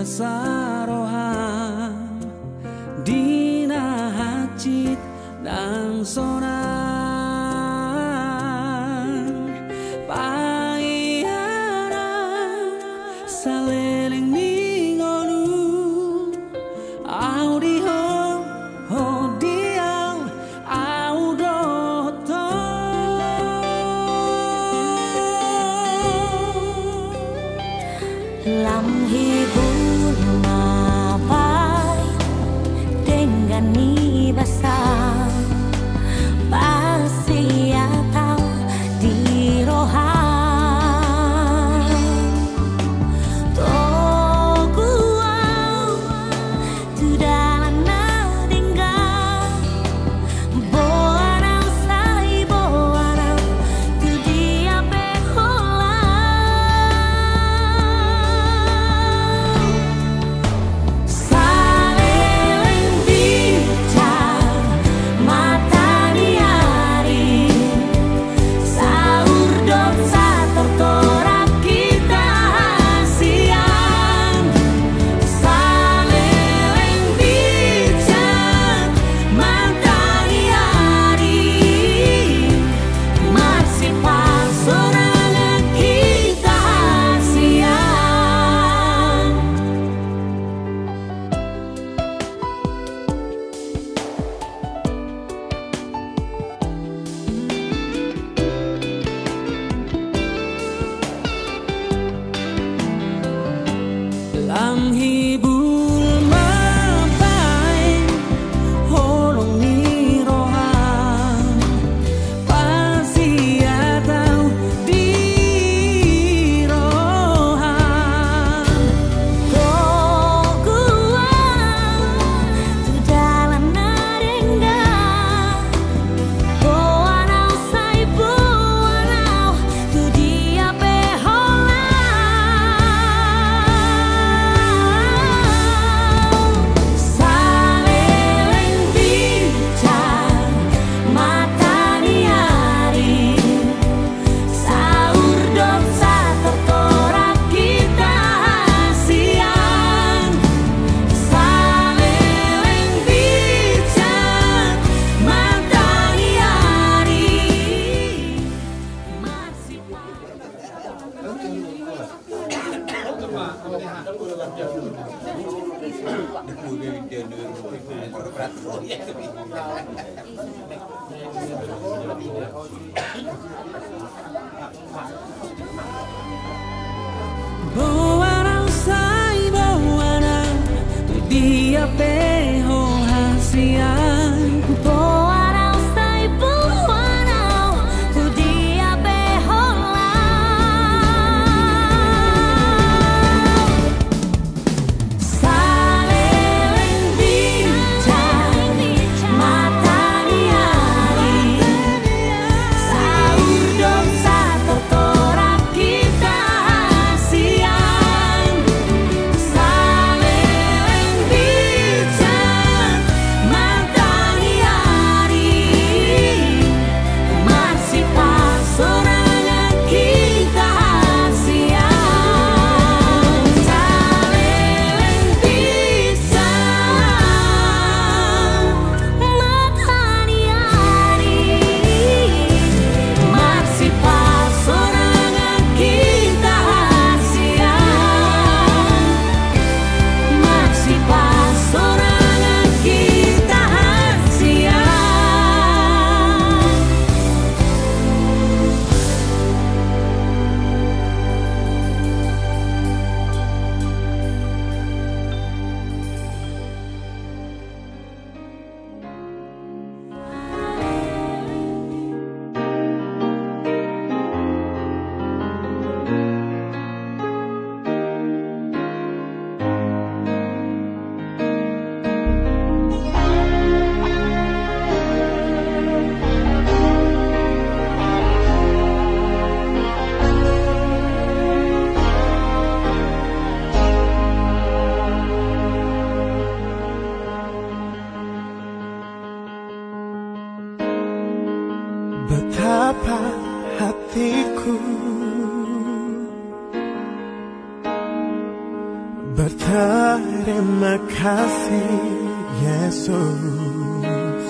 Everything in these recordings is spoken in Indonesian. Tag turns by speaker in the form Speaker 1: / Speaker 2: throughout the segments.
Speaker 1: sarohan dina hacit nang sonan paiana saleleng ningonu audio hodiau audoto
Speaker 2: lam hibur mapai dengan ni basah pasti atau di rohan toguau tu dalam nadengga boarang sai boarang tu dia behola saleleng bicar mata diari saur dosa tertorak kita siang saleleng bicar mata diari masih pas sorangan kita siang.
Speaker 1: lam hibul mapai holong ni rohan pasti atau di rohan
Speaker 2: Toguau tu dalam nadengga boarau sai boarau tu dia behola saleleng bicar mata diari saur dosa tertorak kita siang saleleng bicar mata diari masih
Speaker 1: boarang sai boarang tu dia peho hasian
Speaker 2: boarau sai boarau tu dia behola saleleng bicar mata diari saur dosa tertorak kita siang saleleng bicar mata
Speaker 3: Terima kasih Yesus,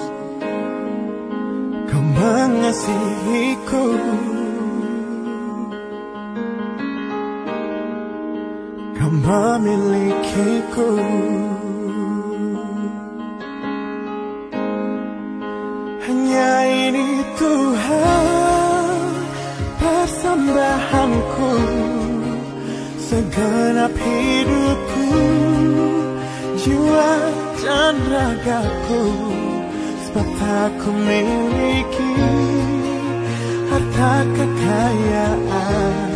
Speaker 3: Kau mengasihiku. Kau memilikiku. Hanya ini Tuhan persembahanku, segenap hidupku, jiwa dan ragaku. Sebab tak ku miliki harta kekayaan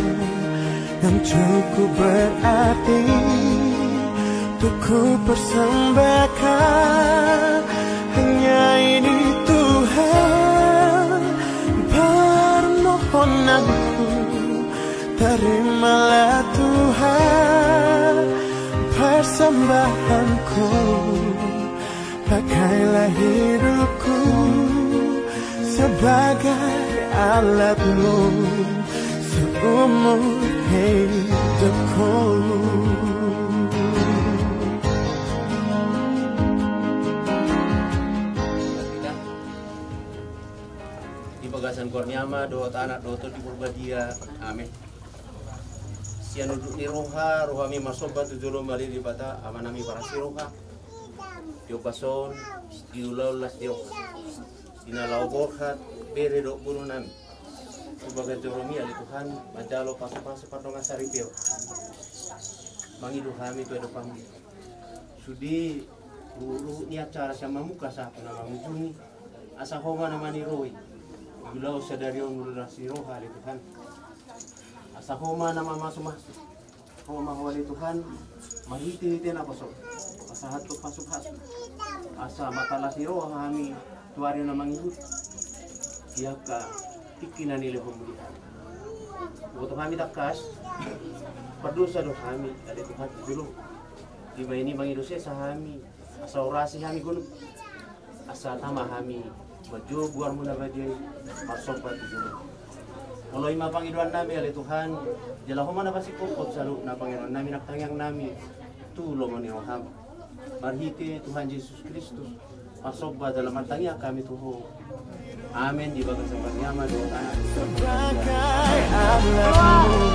Speaker 3: yang cukup berarti untuk ku persembahkan. Hanya ini Tuhan permohonanku, terimalah Tuhan persembahanku. Pakailah hidupku sebagai alatmu seumur hidupku.
Speaker 4: Di bagasan korniama doa anak doa di purbadia. Amin. Sian uduk ni roha rohami masobat tujulum bali di bata amanami para siroha. Dio bason diulau las dio. Dinalau borhat bere dok burunan. Sebagai joromi ali Tuhan majalo pasu-pasu patonga saripio. Mangidu kami tu depan. Sudi guru ni acara sama muka sa nama mujuni. Asa homa nama ni roi. Bilau sadarion mulai siroha ali Tuhan. Asa homa nama masuk-masuk. Homa wali Tuhan mahiti-hiti na pasok. Asa hatuk pasuk-pasuk. Asa matala siroha kami tuari na mangihut. Iyaka tikinan nila pemulihan. Waktu kami takas, berdosa doh kami dari Tuhan dulu. Di ini mangidose sahami, asa orasi kami gunung, asa tama kami baju buar muna baju pasopat dulu. Kalau ima pangiduan nami oleh Tuhan, jelah mana pasti kokot selalu na pangiduan nami nak tangyang nami tulong meniraham. Marhiti Tuhan Yesus Kristus, pasobat dalam matangnya kami Tuhan. Amin. Di bagian sebenarnya mah doa
Speaker 3: Sebagai alatmu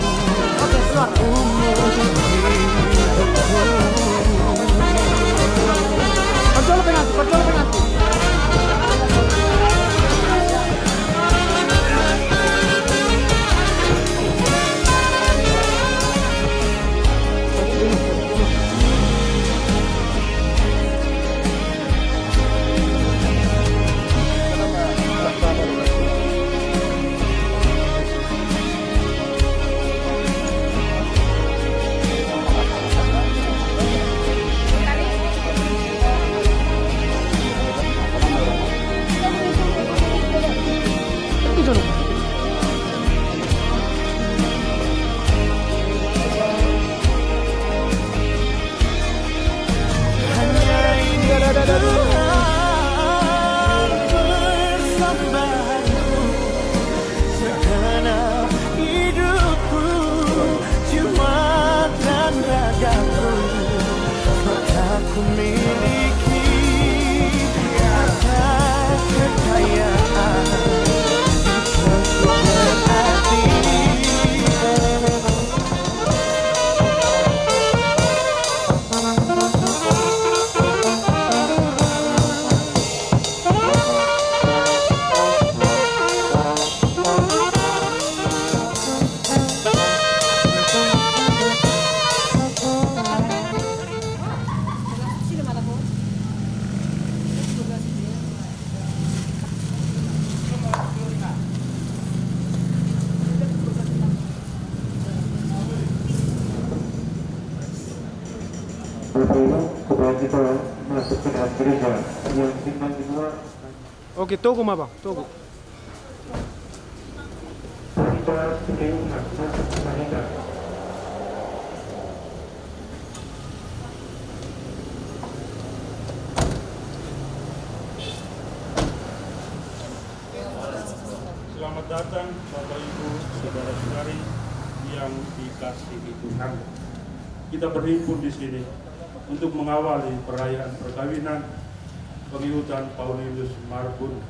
Speaker 3: seumur hidupku.
Speaker 5: Control penalti, control penalti. Oke, tunggu mah bang, tunggu.
Speaker 6: Selamat datang Bapak Ibu, saudara-saudari yang dikasihi Tuhan. Kita berhimpun di sini untuk mengawali perayaan perkawinan Penghiutan Paulinus Marbun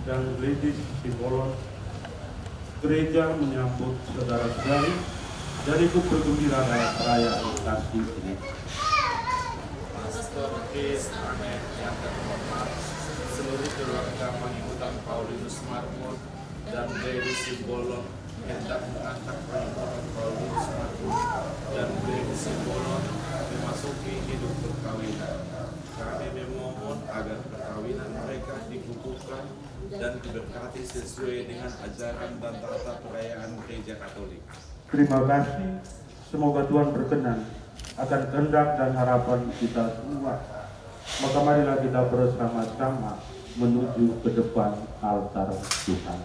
Speaker 6: dan Gladys Simbolon. Gereja menyambut saudara-saudari dan ikut bergembira dalam perayaan kasih ini.
Speaker 7: Pastor Chris Anet yang terhormat, seluruh keluarga Penghiutan Paulinus Marbun dan Gladys Simbolon hendak mengantar Penghiutan Paulinus Marbun dan Gladys Simbolon memasuki hidup perkawinan. Kami memohon agar perkawinan mereka dikukuhkan dan diberkati sesuai dengan ajaran dan tata perayaan Gereja Katolik.
Speaker 6: Terima kasih. Semoga Tuhan berkenan akan kehendak dan harapan kita semua. Maka marilah kita bersama-sama menuju ke depan altar Tuhan.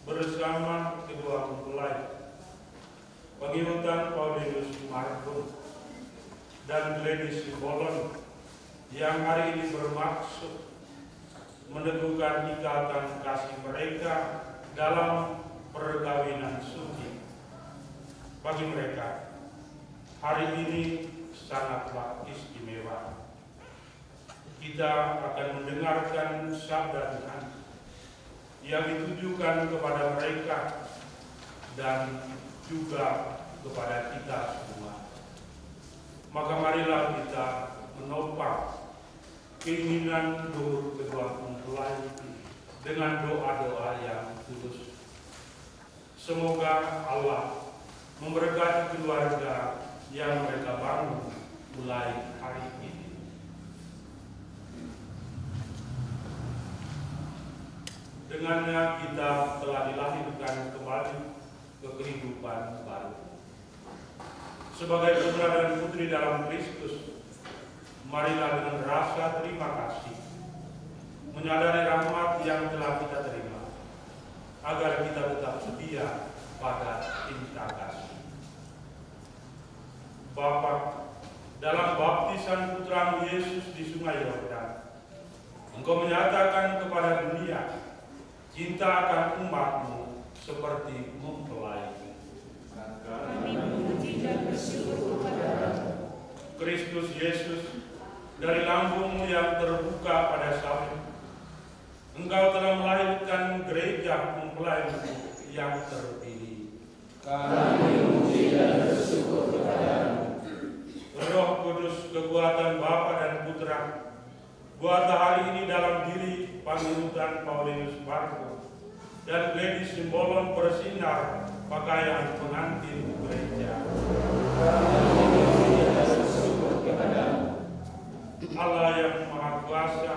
Speaker 6: Bersama kedua mempelai Penghiutan Paulinus Marbun dan Gladys Simbolon yang hari ini bermaksud meneguhkan ikatan kasih mereka dalam perkawinan suci. Bagi mereka, hari ini sangatlah istimewa. Kita akan mendengarkan sabda Tuhan yang ditujukan kepada mereka dan juga kepada kita semua. Maka marilah kita menopang keinginan luhur kedua mempelai dengan doa-doa yang tulus. Semoga Allah memberkati keluarga yang mereka bangun mulai hari ini. Dengannya kita telah dilahirkan kembali ke kehidupan baru. Sebagai putra dan putri dalam Kristus, marilah dengan rasa terima kasih menyadari rahmat yang telah kita terima, agar kita tetap setia pada cinta kasih. Bapa, dalam baptisan putramu Yesus di Sungai Yordan, Engkau menyatakan kepada dunia cinta akan umatmu seperti mempelai.
Speaker 2: Kami memuji dan bersyukur kepada
Speaker 6: Kristus Yesus, dari lambungmu yang terbuka pada salib, Engkau telah melahirkan gereja mempelai yang terpilih.
Speaker 7: Kami memuji dan bersyukur kepada-Mu.
Speaker 6: Roh Kudus, kekuatan Bapa dan Putra, buatlah hari ini dalam diri Penghiutan Paulinus Marbun dan Gladys Simbolon bersinar pakaian pengantin gereja. Allah yang Maha Kuasa,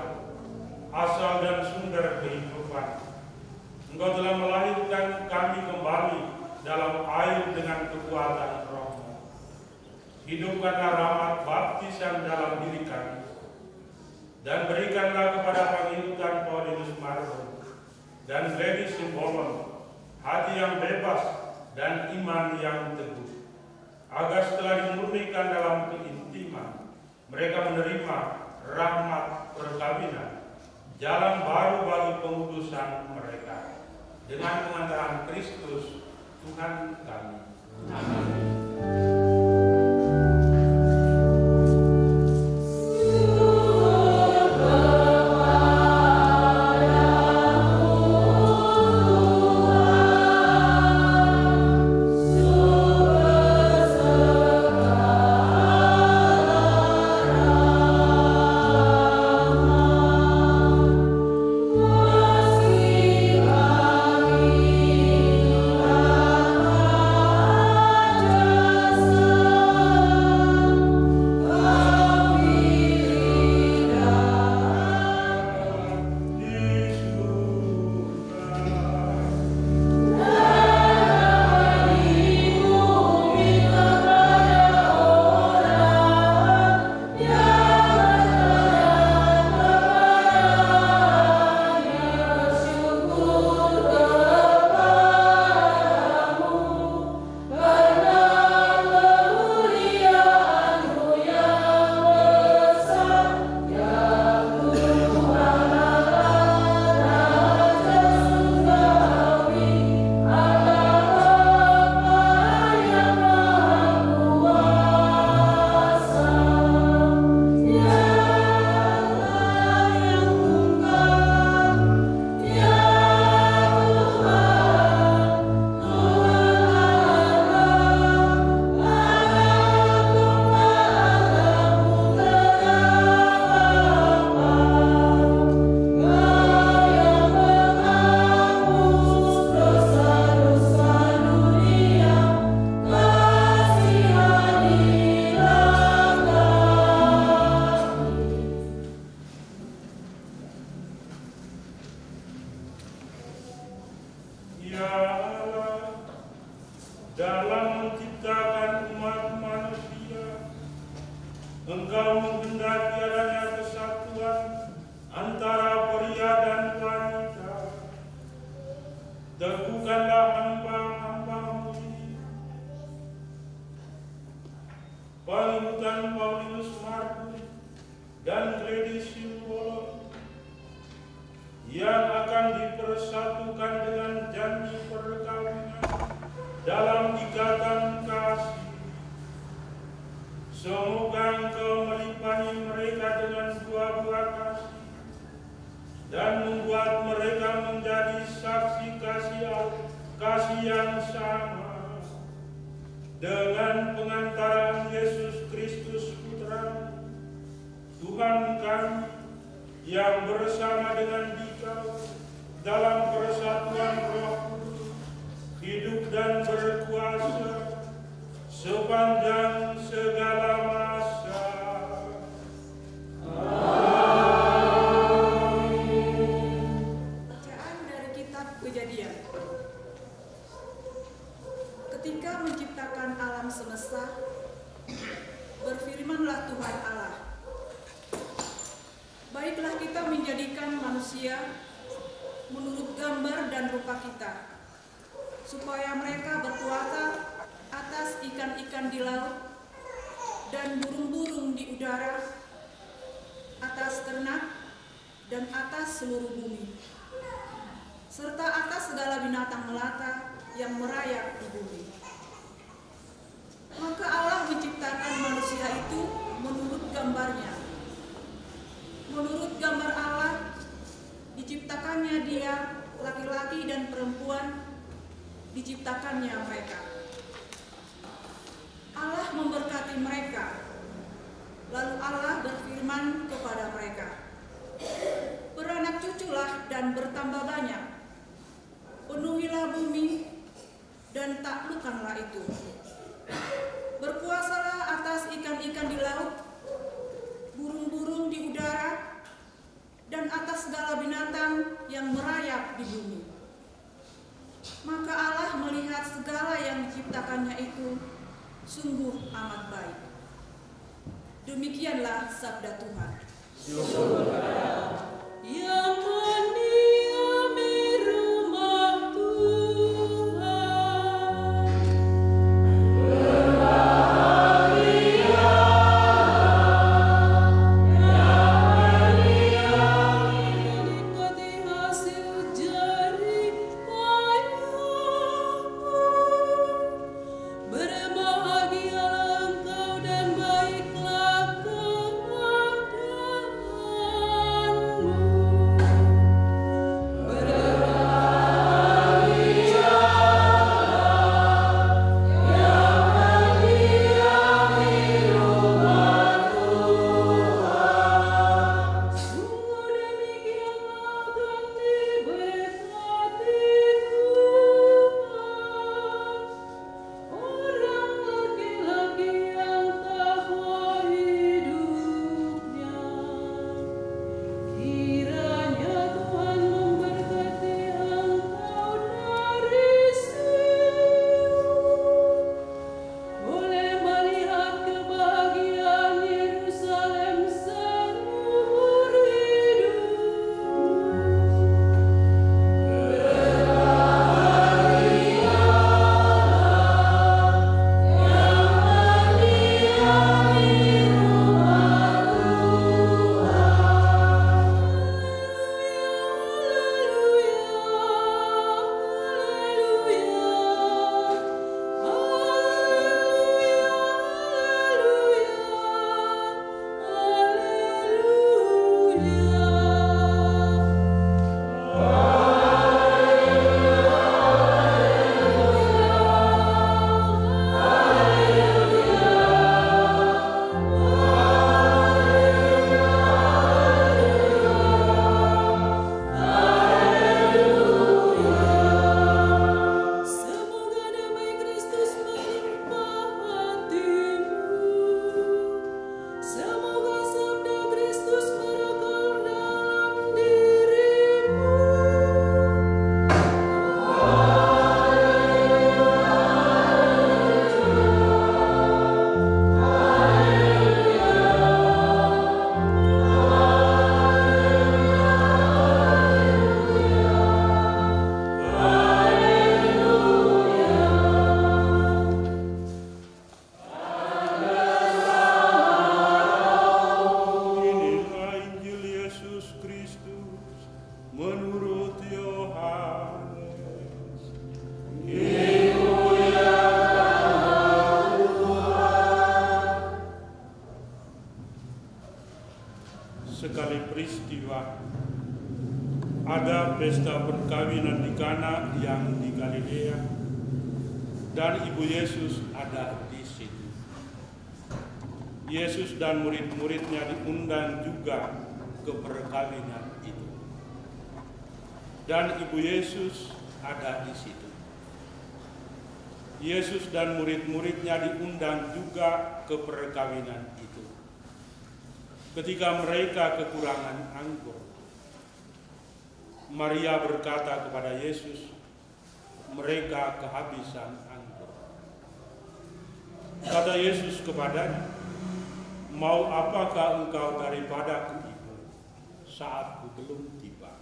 Speaker 6: asal dan sumber kehidupan, Engkau telah melahirkan kami kembali dalam air dengan kekuatan Roh-Mu. Hidupkanlah rahmat baptisan dalam diri kami, dan berikanlah kepada Penghiutan Paulinus Marbun dan Gladys Simbolon hati yang bebas dan iman yang teguh, agar setelah dimurnikan dalam keintiman, mereka menerima rahmat perkawinan, jalan baru bagi pengudusan mereka, dengan pengantaran Kristus Tuhan kami. Amin. Engkau menghendaki adanya kesatuan antara pria dan wanita. Teguhkanlah hamba-hambamu ini. Palihutan Paulinus Markus dan Gladys Simbolon yang akan dipersatukan dengan janji perkawinan dalam ikatan kasih. Semoga Engkau melimpahi mereka dengan buah-buah kasih dan membuat mereka menjadi saksi kasih yang sama dengan pengantaran Yesus Kristus Putra Tuhan kami yang bersama dengan Dikau dalam persatuan Roh Kudus hidup dan berkuasa sepanjang segala masa.
Speaker 2: Bacaan dari kitab Kejadian. Ketika menciptakan alam semesta, berfirmanlah Tuhan Allah, baiklah kita menjadikan manusia menurut gambar dan rupa kita, supaya mereka berkuasa atas ikan-ikan di laut dan burung-burung di udara, atas ternak dan atas seluruh bumi, serta atas segala binatang melata yang merayap di bumi. Maka Allah menciptakan manusia itu menurut gambarnya. Menurut gambar Allah diciptakannya dia, laki-laki dan perempuan diciptakannya mereka. Allah memberkati mereka. Lalu Allah berfirman kepada mereka, beranak cuculah dan bertambah banyak, penuhilah bumi dan taklukkanlah itu. Berkuasalah atas ikan-ikan di laut, burung-burung di udara, dan atas segala binatang yang merayap di bumi. Maka Allah melihat segala yang diciptakannya itu sungguh amat baik. Demikianlah sabda Tuhan. Yang mendiami rumah Tuhan, menikmati hasil jerih payahmu. Berbahagialah engkau dan baiklah keadaanmu.
Speaker 6: sekali peristiwa ada pesta perkawinan di Kana yang di Galilea, dan Ibu Yesus ada di situ. Yesus dan murid-muridnya diundang juga ke perkawinan itu, dan Ibu Yesus ada di situ. Yesus dan murid-muridnya diundang juga ke perkawinan itu. Ketika mereka kekurangan anggur, Maria berkata kepada Yesus, mereka kehabisan anggur. Kata Yesus kepadanya, mau apakah engkau daripadaku, Ibu, saatku belum tiba.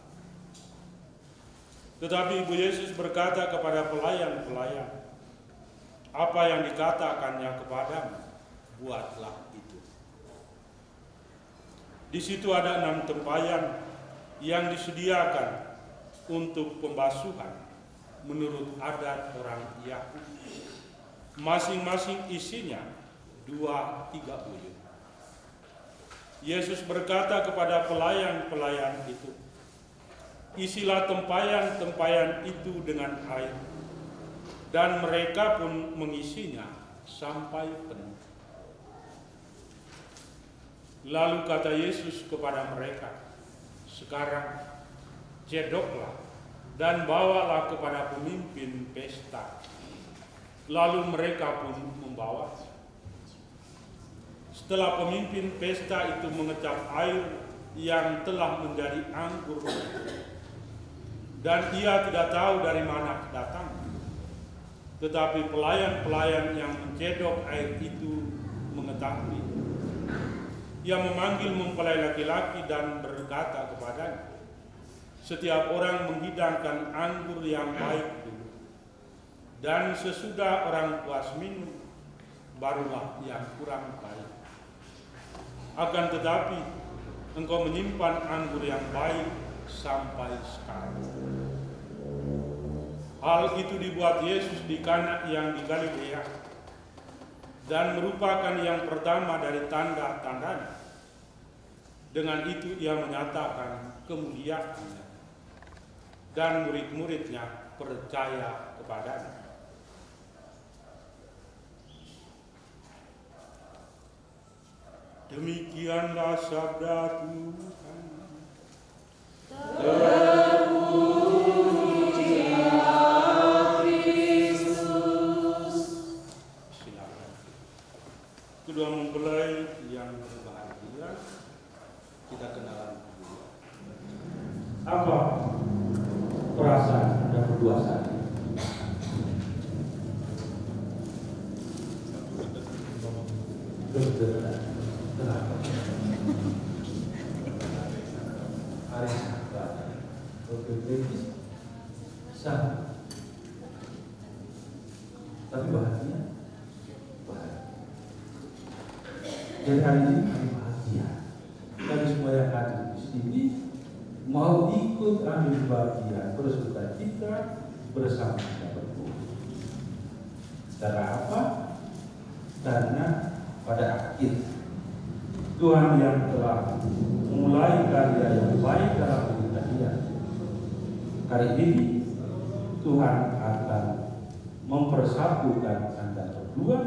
Speaker 6: Tetapi Ibu Yesus berkata kepada pelayan-pelayan, apa yang dikatakannya kepadamu, buatlah itu. Di situ ada 6 tempayan yang disediakan untuk pembasuhan menurut adat orang Yahudi. Masing-masing isinya 2-3 uyun. Yesus berkata kepada pelayan-pelayan itu, isilah tempayan-tempayan itu dengan air. Dan mereka pun mengisinya sampai penuh. Lalu kata Yesus kepada mereka, sekarang cedoklah dan bawalah kepada pemimpin pesta. Lalu mereka pun membawa. Setelah pemimpin pesta itu mengecap air yang telah menjadi anggur, dan ia tidak tahu dari mana datang, tetapi pelayan-pelayan yang mencedok air itu mengetahui. Ia memanggil mempelai laki-laki dan berkata kepadanya, setiap orang menghidangkan anggur yang baik dulu, dan sesudah orang puas minum, barulah yang kurang baik. Akan tetapi, engkau menyimpan anggur yang baik sampai sekarang. Hal itu dibuat Yesus di Kana yang di Galilea, dan merupakan yang pertama dari tanda-tandanya. Dengan itu ia menyatakan kemuliaannya, dan murid-muridnya percaya kepadanya. Demikianlah sabda Tuhan. Kedua mempelai yang berbahagia, kita kenalan dulu. Apa perasaan dan berdua saat ini? Kenapa? Hari Sabat, sama. Tapi bahagia. Jadi hari ini kami bahagia. Kami semua yang hadir di sini mau ikut ambil bagian bersuka cita bersama kita berdua. Cara apa? Karena pada akhir Tuhan yang telah mulai karya yang baik dalam hidup kita, hari ini Tuhan akan mempersatukan Anda berdua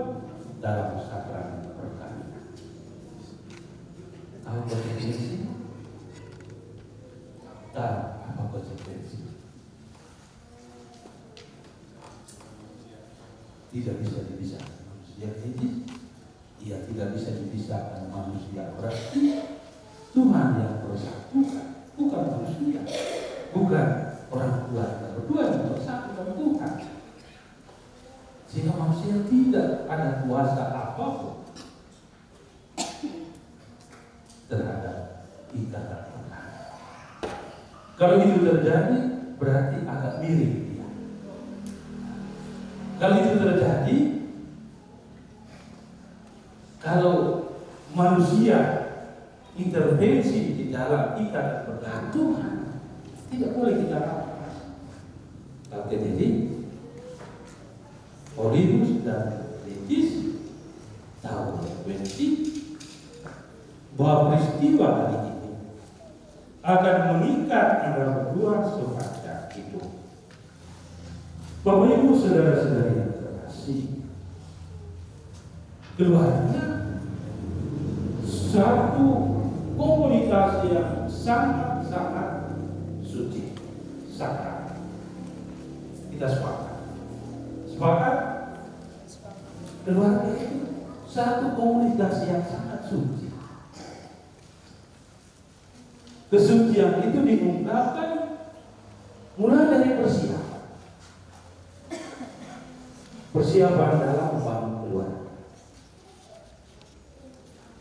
Speaker 6: dalam sakramen perkawinan. Apa konsekuensi? Dan apa konsekuensi? Tidak bisa dipisahkan manusia ini. Ia tidak bisa dipisahkan manusia. Berarti Tuhan yang bersatukan, bukan manusia, bukan orang keluarga berdua yang bersatu dengan Tuhan. Sehingga manusia tidak ada kuasa apapun terhadap ikatan Tuhan. Kalau itu terjadi, berarti agak mirip dia. Kalau itu terjadi, kalau manusia intervensi di dalam ikatan perkawinan Tuhan, tidak boleh kita lakukan. Kalau terjadi, Paulus dan Letis tahu konsekuensi bahwa peristiwa hari ini akan mengikat Anda berdua sepanjang hidup. Bapak Ibu saudara-saudari yang terkasih, keluarga satu komunitas yang sangat-sangat suci, sakral. Kita sepakat. Sepakat? Keluarga itu satu komunitas yang sangat suci. Kesucian itu diungkapkan mulai dari persiapan. Persiapan dalam membangun keluarga.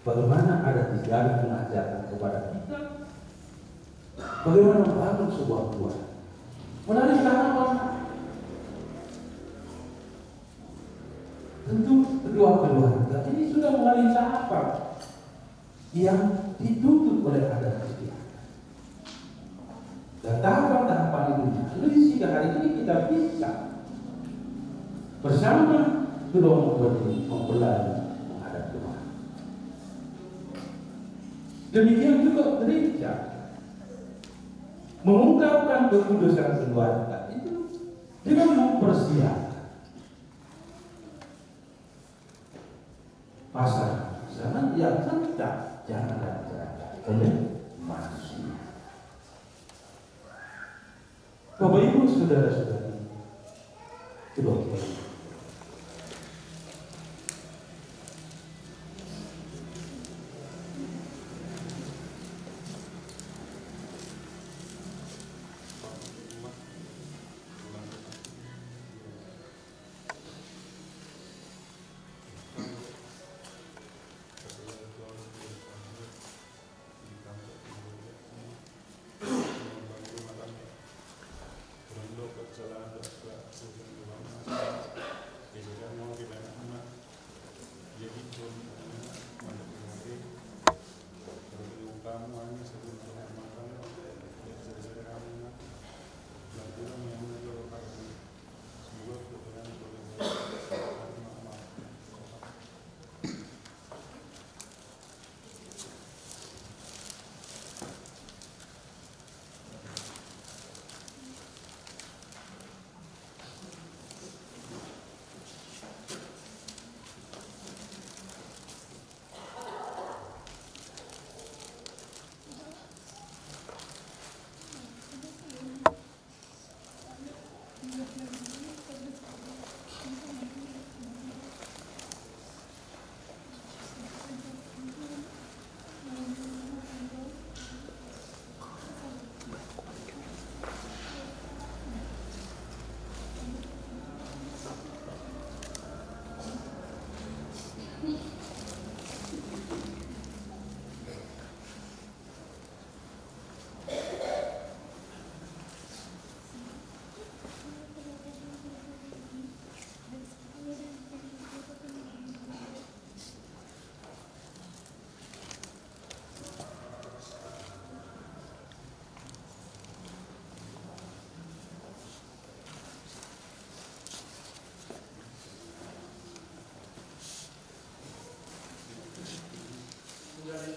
Speaker 6: Bagaimana ada tiga mengajarkan kepada kita bagaimana membangun sebuah keluarga. Melalui tahapan. Tentu kedua keluarga ini sudah melalui tahapan yang ditutup oleh adat istiadat. Dan tahapan-tahapan itu sehingga hari ini kita bisa bersama kedua mempelai menghadap Tuhan. Demikian juga gereja mengungkapkan kekudusan keluarga itu dengan mempersiapkan pasangan yang hendak jangan terjadi oleh manusia. Bapak Ibu saudara-saudari, kedua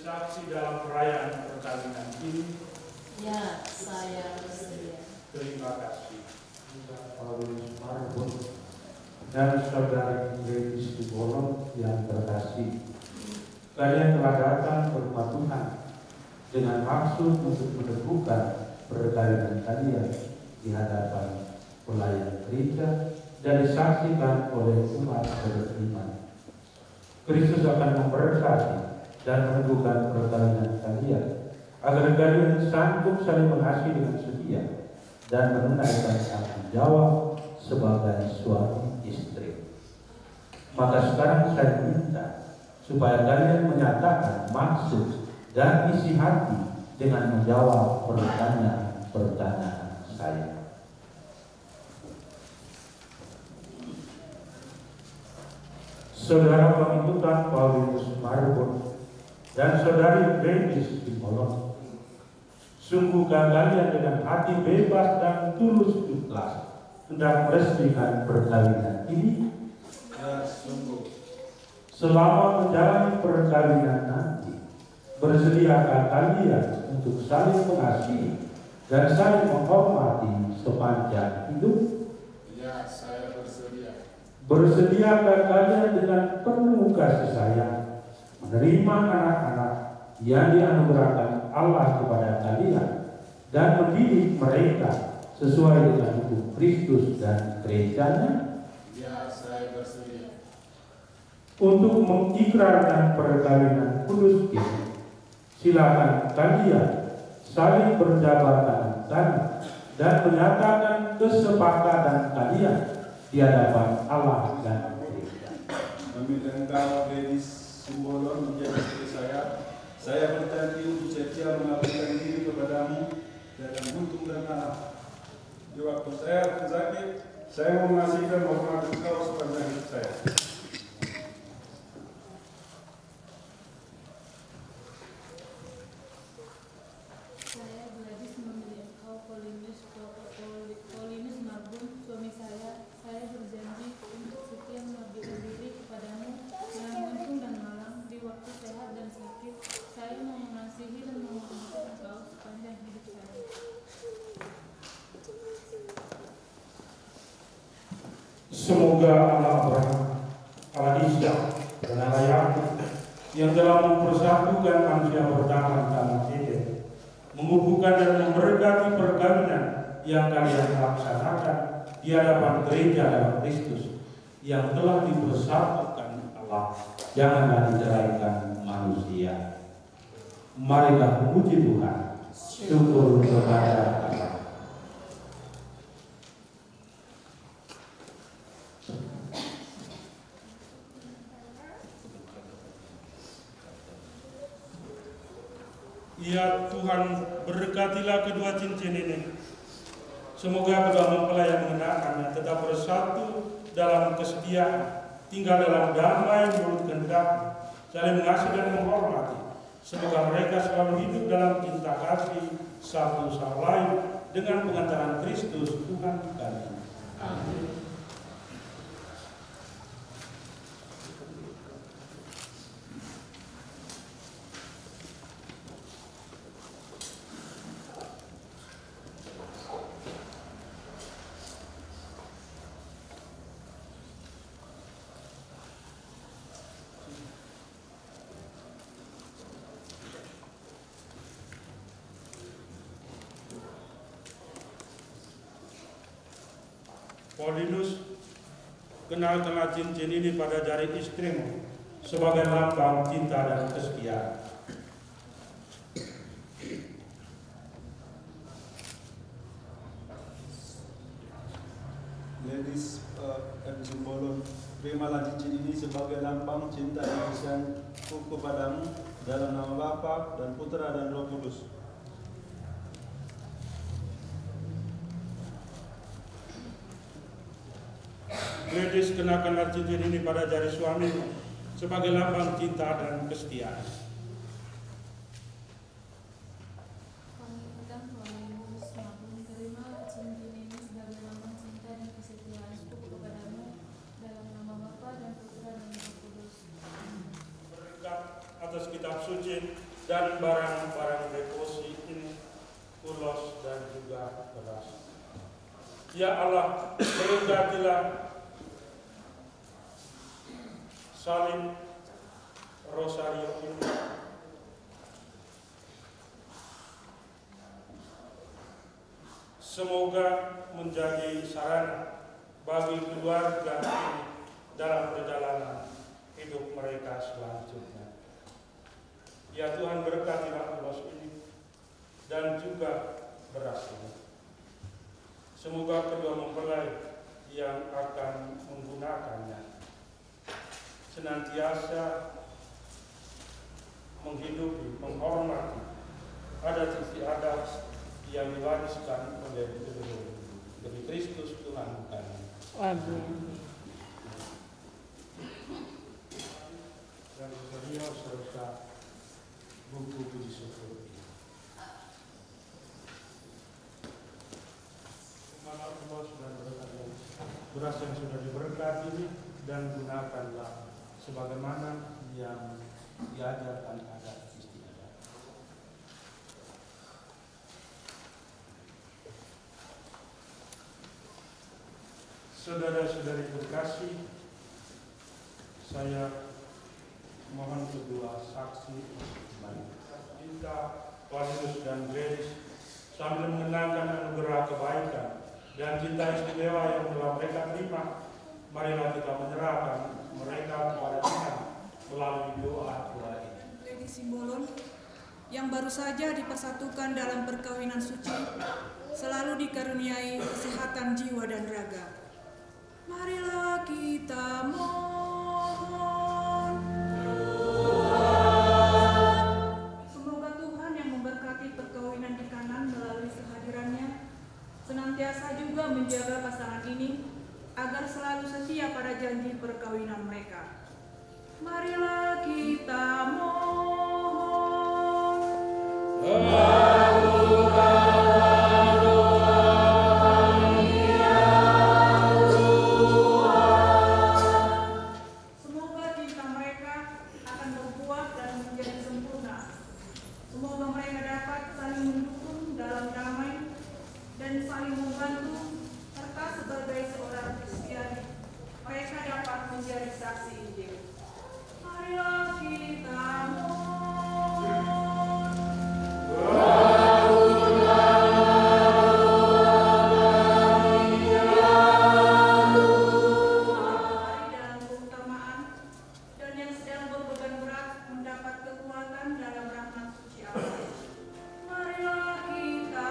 Speaker 6: saksi dalam perayaan perkawinan ini.
Speaker 8: Ya, saya bersedia.
Speaker 6: Terima kasih. Paulus Marbun dan saudari Grace Dibolong yang terkasih. Kalian telah datang ke rumah Tuhan dengan maksud untuk meneguhkan perkawinan kalian di hadapan pelayan gereja dan disaksikan oleh umat beriman. Kristus akan memberkati dan meneguhkan perkawinan kalian agar kalian sanggup saling mengasihi dengan setia dan menunaikan tanggung jawab sebagai suami istri. Maka sekarang saya minta supaya kalian menyatakan maksud dan isi hati dengan menjawab pertanyaan-pertanyaan saya. Saudara pengikutan Paulus Marbun dan saudari Grace Dibolong, sungguhkah kalian dengan hati bebas dan tulus ikhlas hendak meresmikan perkawinan ini? Ya, sungguh. Selama menjalani perkawinan nanti,
Speaker 9: Bersediakah kalian untuk saling mengasihi dan saling menghormati sepanjang hidup?
Speaker 7: Ya, saya bersedia.
Speaker 9: Bersediakah kalian dengan penuh kasih sayang menerima anak-anak yang dianugerahkan Allah kepada kalian dan mendidik mereka sesuai dengan hukum Kristus dan gerejanya?
Speaker 7: Ya, saya bersedia.
Speaker 9: Untuk mengikrarkan perkawinan kudus ini, silakan kalian saling berjabat tangan dan menyatakan kesepakatan kalian di hadapan Allah dan gereja.
Speaker 10: Meminta engkau, Dedis Simbolon, menjadi istri saya berjanji untuk setia mengabdikan diri kepadamu dalam hukum dan amanah. Di waktu saya sakit, saya mengasihi dan menghormati engkau sepanjang hidup saya.
Speaker 8: Saya Gladys memilih engkau, Paulinus Marbun, suami saya. Saya berjanji untuk setia mengabdikan diri kepadamu dalam untung dan malang, di waktu sehat dan sakit. Saya mau mengasihi dan menghormati engkau sepanjang hidup saya.
Speaker 9: Semoga Allah Abraham, Allah Ishak, dan Allah Yakub yang telah mempersatukan manusia pertama dalam Eden, mengukuhkan dan memberkati perkawinan yang kalian laksanakan di hadapan gereja dalam Kristus yang telah dipersatukan Allah, janganlah diceraikan manusia. Marilah memuji Tuhan, syukur kepada Allah.
Speaker 11: Ya Tuhan, berkatilah kedua cincin ini. Semoga kedua mempelai yang mengenakannya tetap bersatu dalam kesetiaan, tinggal dalam damai menurut kehendak, saling mengasihi dan menghormati. Semoga mereka selalu hidup dalam cinta kasih satu sama lain dengan pengantaran Kristus Tuhan kami. Amin. Paulinus, kenalkanlah cincin ini pada jari istrimu sebagai lambang cinta dan kesetiaan.
Speaker 10: Ladies and Simbolon, terimalah cincin ini sebagai lambang cinta dan kasihku kepadamu dalam nama Bapa dan Putra dan Roh Kudus.
Speaker 11: Gladys, kenakanlah cincin ini pada jari suamimu sebagai lambang cinta dan kesetiaan.
Speaker 8: Kami akan Paulinus Marbun, terima cincin ini sebagai lambang cinta dan kesetiaanku kepadamu dalam nama Bapa dan Putra dan Roh Kudus.
Speaker 11: Berkat atas kitab suci dan barang-barang devosi ini, ulos dan juga beras. Ya Allah, berkatilah salin rosario ini, semoga menjadi sarana bagi keluarga ini dalam perjalanan hidup mereka selanjutnya. Ya Tuhan, berkatilah ulos ini dan juga beras ini. Semoga kedua mempelai yang akan menggunakannya senantiasa menghidupi, menghormati adat istiadat yang diwariskan oleh leluhur. Demi Kristus Tuhan kami.
Speaker 12: Amin.
Speaker 11: Dan beliau serta buku puji syukur. Maaf Allah sudah berkati beras yang sudah diberkati dan gunakanlah sebagaimana yang diajarkan adat istiadat. Saudara-saudari terkasih, saya mohon kedua saksi Cinta, Paulus dan Gladys sambil mengenangkan anugerah kebaikan dan cinta istimewa yang telah mereka terima. Marilah kita menyerahkan mereka kepada Tuhan melalui doa ini.
Speaker 2: Lady Simbolon yang baru saja dipersatukan dalam perkawinan suci selalu dikaruniai kesehatan jiwa dan raga. Marilah kita mohon. Semoga Tuhan yang memberkati perkawinan di kanan melalui kehadirannya senantiasa juga menjaga pasangan ini agar selalu setia pada janji perkawinan mereka. Marilah kita mohon. Semoga cinta mereka akan berbuah dan menjadi sempurna. Semoga mereka dapat saling mendukung dalam damai dan saling membantu, serta sebagai seorang Kristiani mereka dapat menjadi saksi Injil. Marilah kita mohon. Mari dalam keutamaan dan yang sedang berbeban berat mendapat kekuatan dalam rahmat suci Allah. Marilah kita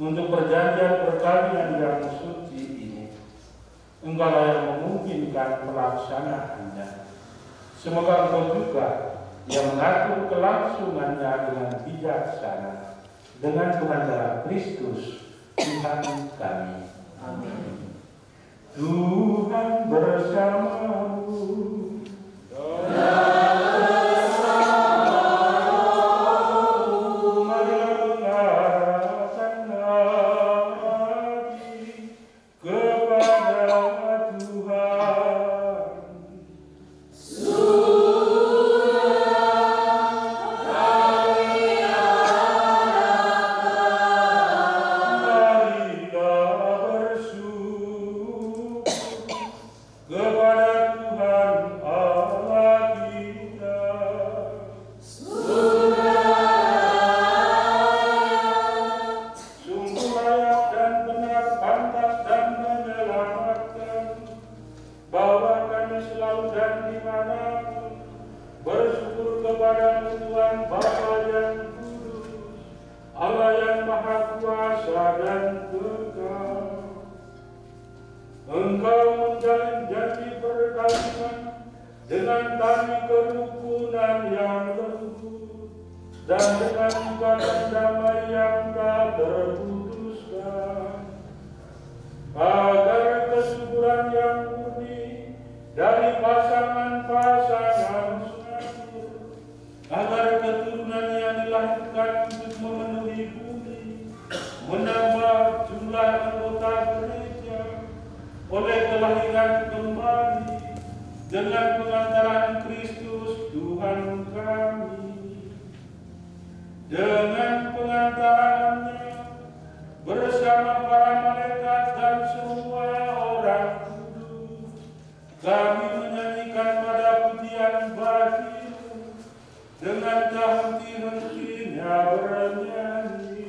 Speaker 11: untuk perjanjian perkawinan yang suci ini. Engkaulah yang memungkinkan pelaksanaannya. Semoga Engkau juga yang mengatur kelangsungannya dengan bijaksana, dengan Tuhan dalam Kristus Tuhan kami. Amin. Tuhan bersamamu. Kepada Engkau menjalin janji perkawinan dengan tali kerukunan yang lembut dan dengan ikatan damai yang tak terputuskan, agar kesuburan yang murni dari pasangan-pasangan subur, agar keturunan yang dilahirkan untuk memenuhi bumi, menambah jumlah anggota gereja oleh kelahiran kembali dengan pengantaran Kristus Tuhan kami. Dengan pengantarannya bersama para malaikat dan semua orang kudus, kami menyanyikan pada pujian bagimu dengan tak henti-hentinya bernyanyi.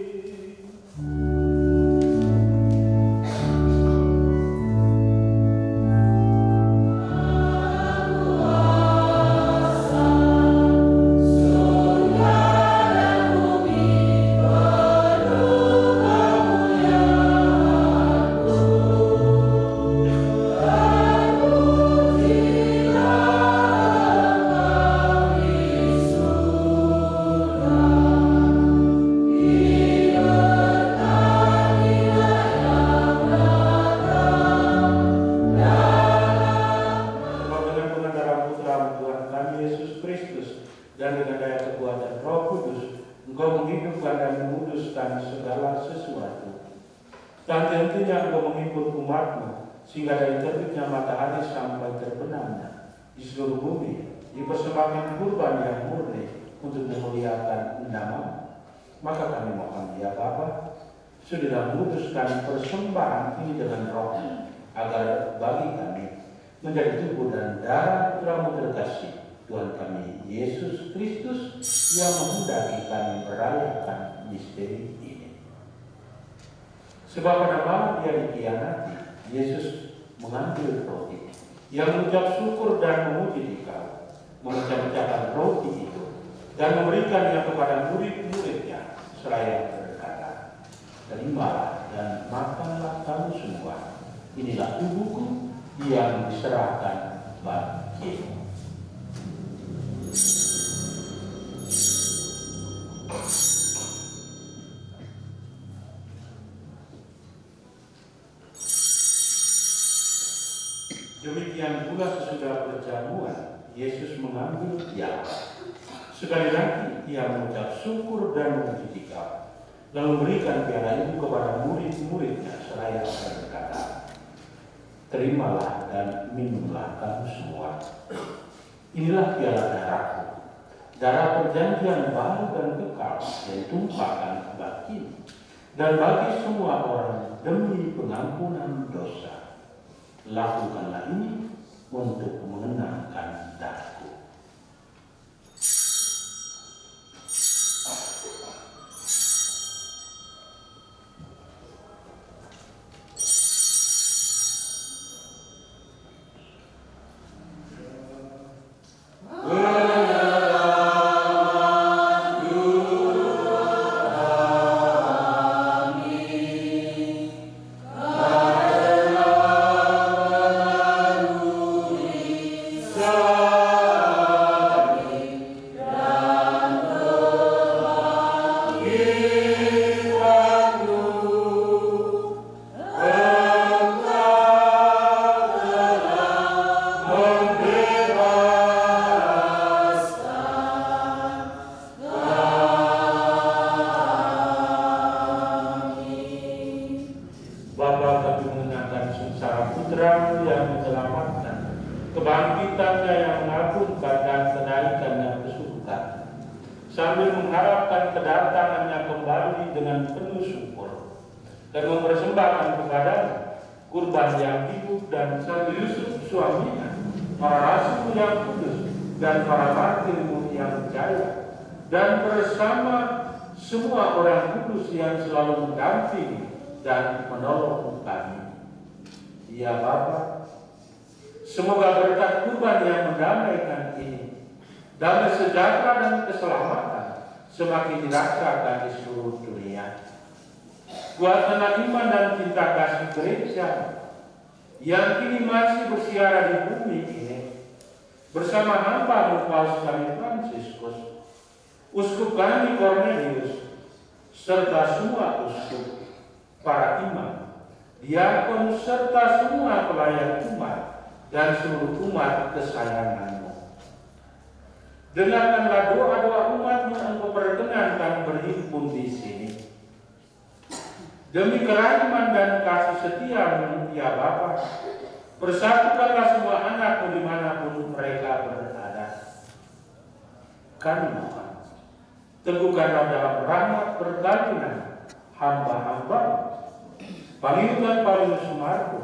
Speaker 11: Sehingga dari terbitnya matahari sampai terbenamnya di seluruh bumi dipersembahkan kurban yang murni untuk memuliakan nama. Maka kami mohon ya Bapa, sudah memutuskan persembahan ini dengan roh, agar bagi kami menjadi tubuh dan darah Putramu terkasih, Tuhan kami Yesus Kristus, yang menghendaki kami merayakan misteri ini. Sebab pada malam Dia dikhianati, Yesus mengambil roti, yang mengucap syukur dan memuji Dikau, memecah-mecahkan roti itu dan memberikannya kepada murid-muridnya seraya berkata, "Terimalah dan makanlah kamu semua. Inilah tubuhku yang diserahkan bagimu." Demikian pula sesudah berjamuan, Yesus mengambil piala. Sekali lagi Ia mengucap syukur dan memuji Dikau, lalu memberikan piala itu kepada murid-muridnya seraya berkata, "Terimalah dan minumlah kamu semua. Inilah piala darahku, darah perjanjian baru dan kekal yang ditumpahkan bagimu dan bagi semua orang demi pengampunan dosa. Lakukanlah ini untuk mengenangkan darahku." Dan bersama semua orang kudus yang selalu mendampingi dan menolong kami. Ya Bapa, semoga berkat kurban yang mendamaikan ini, damai sejahtera dan keselamatan semakin dirasakan di seluruh dunia. Kuatkanlah iman dan cinta kasih gereja,
Speaker 9: yang kini masih bersiara di bumi ini, bersama hamba Paus kami Fransiskus, uskup kami Cornelius, serta semua uskup, para imam, diakon, serta semua pelayan umat dan seluruh umat kesayanganmu. Dengarkanlah doa-doa umatmu yang Engkau perkenankan berhimpun di sini. Demi kerahiman dan kasih setiamu, ya Bapa, persatukanlah semua anakmu dimanapun mereka berada. Kami mohon, teguhkanlah dalam rahmat perkawinan hamba-hamba Pangeran Paulus Marco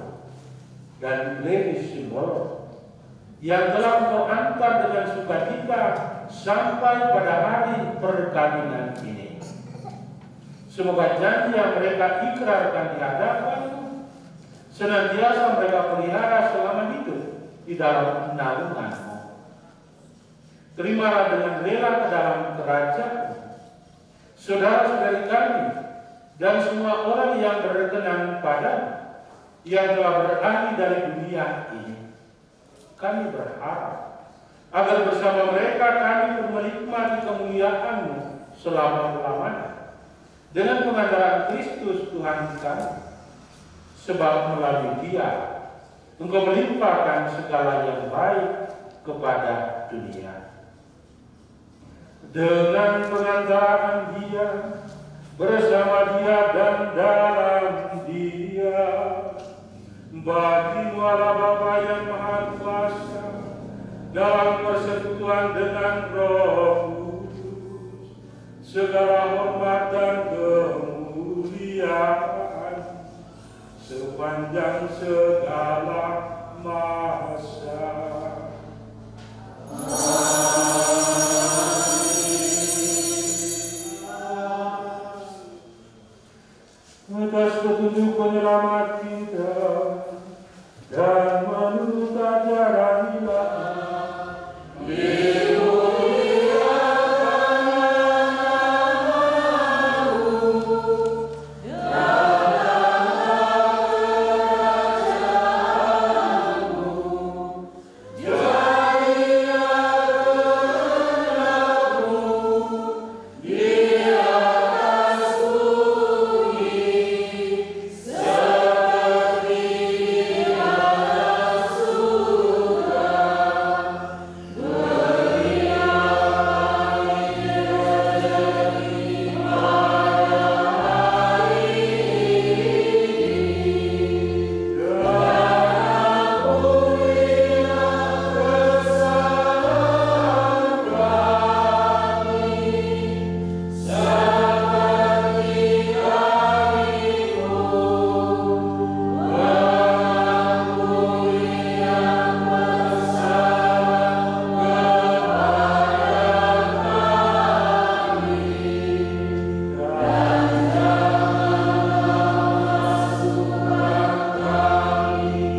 Speaker 9: dan Gladys Simbolo yang telah Engkau angkat dengan sukacita sampai pada hari perkawinan ini. Semoga janji yang mereka ikrarkan di hadapan-Mu senantiasa mereka pelihara selama hidup di dalam naungan-Mu. Terimalah dengan rela ke dalam kerajaan saudara-saudari kami dan semua orang yang berkenan pada yang telah beralih dari dunia ini. Kami berharap agar bersama mereka kami menikmati kemuliaan-Mu selama-lamanya dengan pengandaran Kristus Tuhan kami, sebab melalui Dia Engkau melimpahkan segala yang baik kepada dunia. Dengan pengantaran Dia, bersama Dia dan dalam Dia, bagi-Mu Allah Bapa yang Maha Kuasa, dalam persekutuan dengan Roh Kudus, segala hormat dan kemuliaan sepanjang segala masa. Atas petunjuk penyelamat kita dan menurut ajaran iman, dimuliakan nama-Mu dalam kerajaan-Mu, jadilah kehendak-Mu di atas bumi seperti di atas surga. Berilah rezeki pada hari ini, dan ampunilah kesalahan kami, seperti kami pun mengampuni yang bersalah kepada kami. Dan janganlah masukkan kami ke dalam pencobaan, tetapi bebaskanlah kami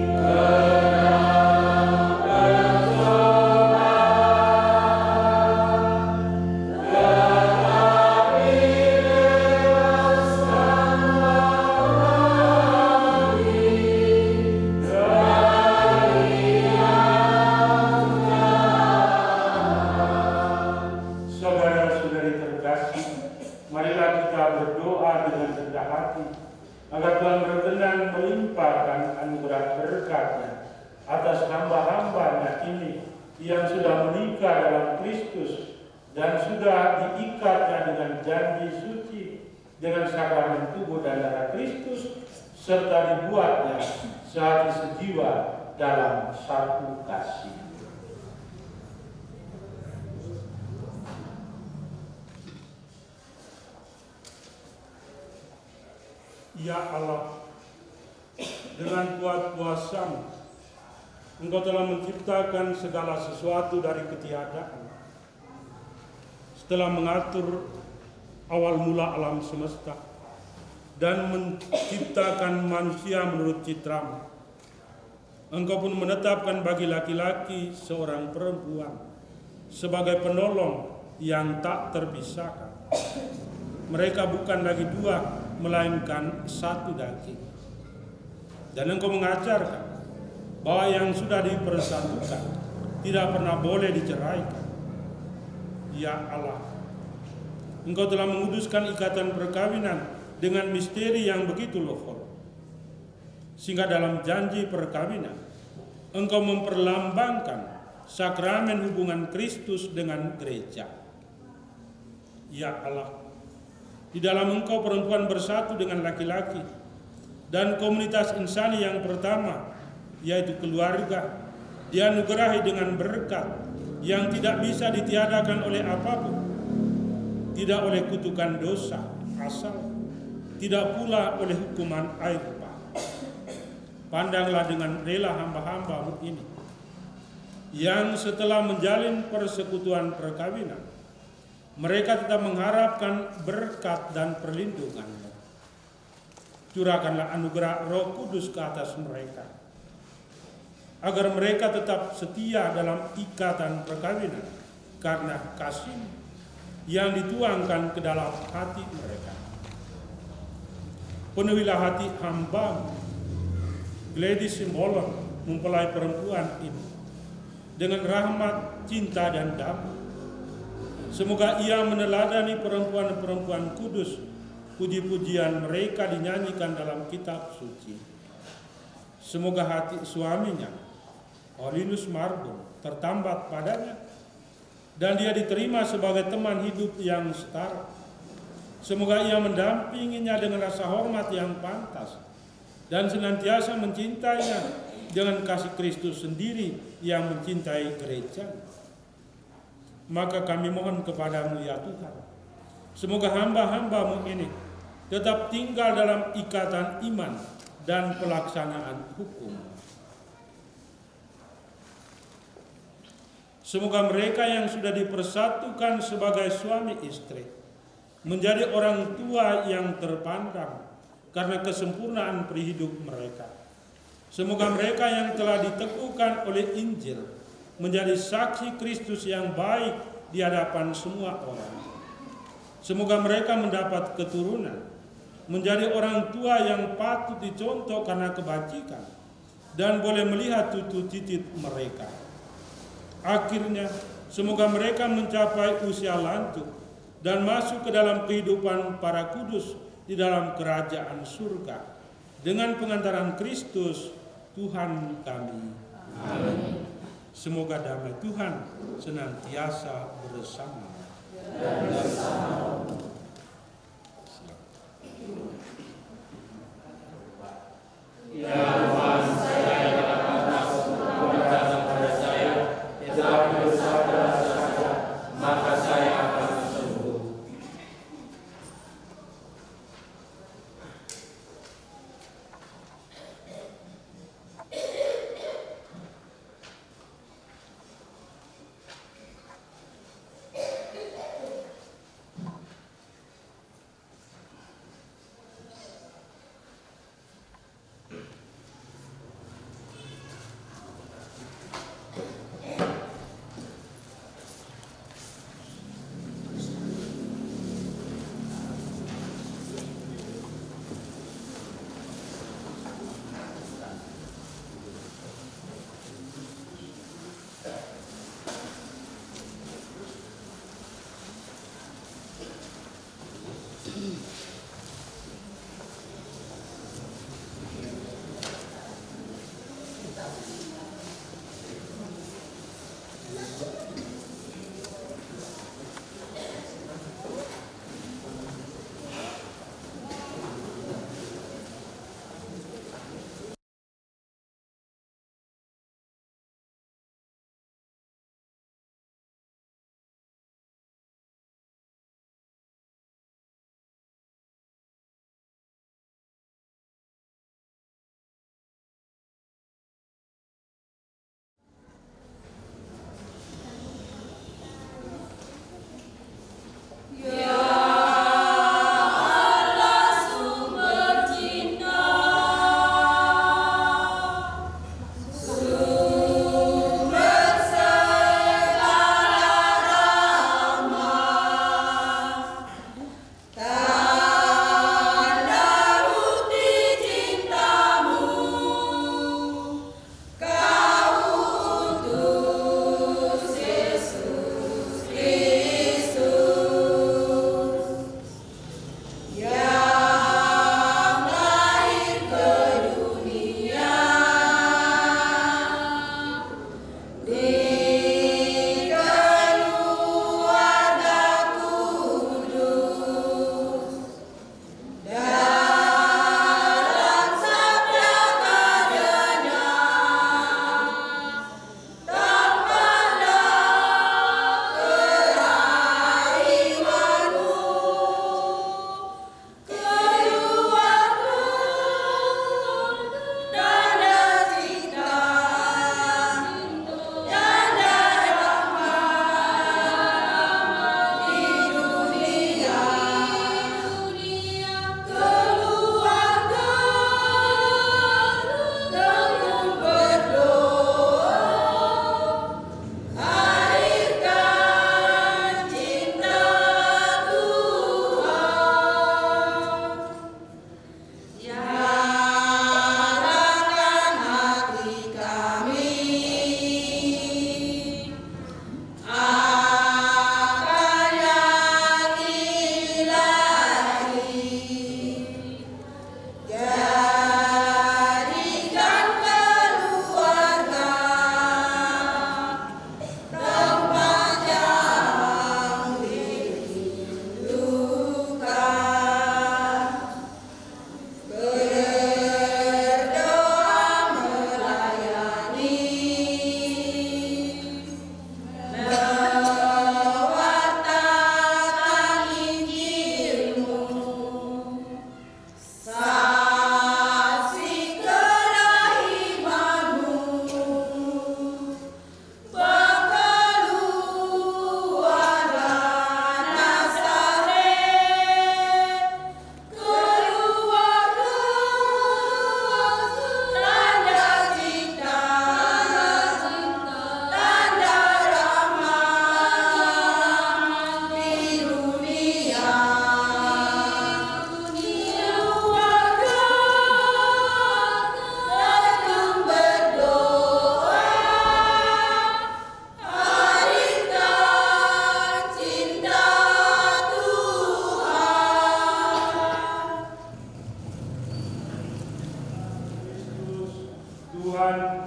Speaker 9: dari yang jahat. Saudara-saudari terkasih, marilah kita berdoa dengan rendah hati agar Tuhan berkenan melimpahkan anugerah berkat-Nya atas hamba-hamba-Nya ini yang sudah menikah dalam Kristus dan sudah diikatnya dengan janji suci dengan sakramen tubuh dan darah Kristus, serta dibuatnya sehati sejiwa dalam satu kasih.
Speaker 11: Ya Allah, dengan kuat kuasa-Mu, Engkau telah menciptakan segala sesuatu dari ketiadaan. Setelah mengatur awal mula alam semesta dan menciptakan manusia menurut citra-Mu, Engkau pun menetapkan bagi laki-laki seorang perempuan sebagai penolong yang tak terpisahkan. Mereka bukan lagi dua, melainkan satu daging. Dan Engkau mengajarkan bahwa yang sudah dipersatukan tidak pernah boleh diceraikan. Ya Allah, Engkau telah menguduskan ikatan perkawinan dengan misteri yang begitu lohor, sehingga dalam janji perkawinan Engkau memperlambangkan sakramen hubungan Kristus dengan gereja. Ya Allah, di dalam Engkau perempuan bersatu dengan laki-laki dan komunitas insani yang pertama, yaitu keluarga, dianugerahi dengan berkat yang tidak bisa ditiadakan oleh apapun, tidak oleh kutukan dosa asal, tidak pula oleh hukuman air bah. Pandanglah dengan rela hamba-hambamu ini, yang setelah menjalin persekutuan perkawinan, mereka tetap mengharapkan berkat dan perlindungan-Mu. Curahkanlah anugerah Roh Kudus ke atas mereka, agar mereka tetap setia dalam ikatan perkawinan karena kasih yang dituangkan ke dalam hati mereka. Penuhilah hati hamba Gladys Simbolon mempelai perempuan ini dengan rahmat, cinta, dan damai. Semoga ia meneladani perempuan-perempuan kudus, puji-pujian mereka dinyanyikan dalam kitab suci. Semoga hati suaminya, Paulinus Marbun, tertambat padanya, dan dia diterima sebagai teman hidup yang setara. Semoga ia mendampinginya dengan rasa hormat yang pantas, dan senantiasa mencintainya dengan kasih Kristus sendiri yang mencintai gereja. Maka kami mohon kepadamu ya Tuhan, semoga hamba-hambamu ini tetap tinggal dalam ikatan iman dan pelaksanaan hukum. Semoga mereka yang sudah dipersatukan sebagai suami istri menjadi orang tua yang terpandang karena kesempurnaan perihidup mereka. Semoga mereka yang telah diteguhkan oleh Injil menjadi saksi Kristus yang baik di hadapan semua orang. Semoga mereka mendapat keturunan, menjadi orang tua yang patut dicontoh karena kebajikan, dan boleh melihat tutu cicit mereka. Akhirnya, semoga mereka mencapai usia lanjut dan masuk ke dalam kehidupan para kudus di dalam kerajaan surga dengan pengantaran Kristus Tuhan kami. Amin. Semoga damai Tuhan senantiasa bersama. Ya Tuhan, saya katakan pada saya, tetapi bersabda saja, maka saya akan sembuh.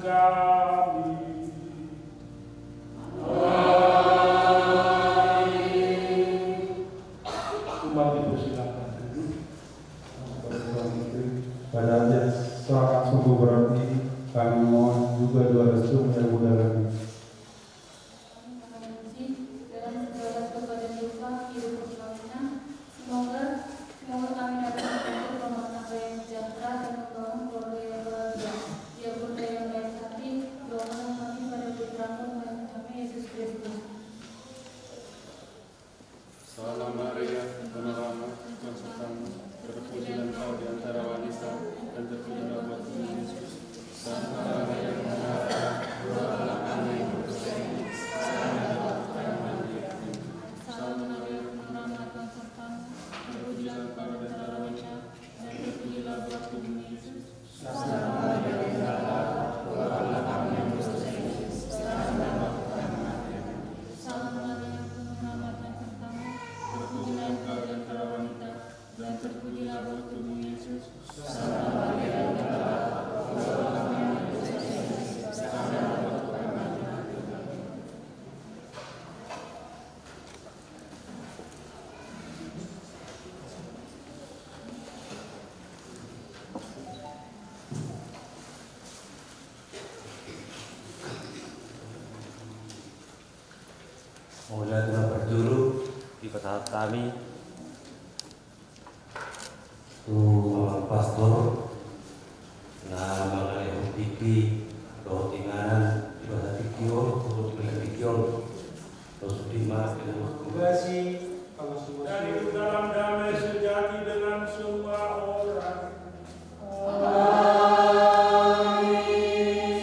Speaker 11: kami. Umat itu silakan.
Speaker 9: Pada saat sungguh berat ini, kami mohon juga doa restu yang mudah kami.
Speaker 8: Dalam segala kepada duka hidup perkawinan, semoga kami dapat membantu rumah tangga yang sejahtera dan membangun keluarga yang bahagia. Dia pun yang baik hati, doakan kami pada putra kami Yesus Kristus.
Speaker 7: Salam Maria, penuh rahmat, Tuhan sertamu, terpujilah engkau di antara wanita, dan terpujilah buah Yesus. Santa Maria, doakanlah kami yang berdosa ini, sekarang dan waktu kami mati.
Speaker 8: Salam Maria, penuh rahmat, Tuhan sertamu, terpujilah engkau di antara wanita, dan terpujilah buah Yesus.
Speaker 7: Santa Maria, doakanlah kami yang berdosa ini, sekarang dan waktu kami mati.
Speaker 8: Salam Maria, penuh rahmat, Tuhan sertamu, terpujilah engkau di antara wanita, dan terpujilah buah tubuh Yesus.
Speaker 7: Santa Maria, doakanlah kami yang berdosa ini, sekarang dan waktu kami mati.
Speaker 12: Mulai dengan berjuru di kota kami, Bapak Pastor, nah mengenai Piki, Rotingan, di bahasa Pikio, untuk Pikio, terus Dima,
Speaker 11: Terima kasih. Dan hidup dalam damai sejati dengan semua orang.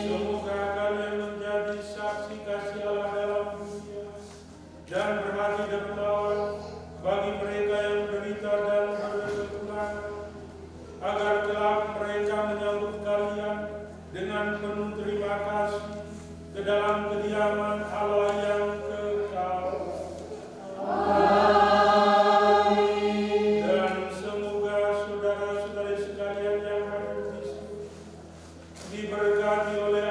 Speaker 11: Semoga kalian menjadi saksi kasih Allah dalam dunia dan berhati dermawan bagi mereka yang menderita dan berkekurangan, agar kelak mereka menyambut kalian dengan penuh terima kasih ke dalam kediaman Allah yang kekal. Dan semoga saudara-saudari sekalian yang hadir di sini diberkati oleh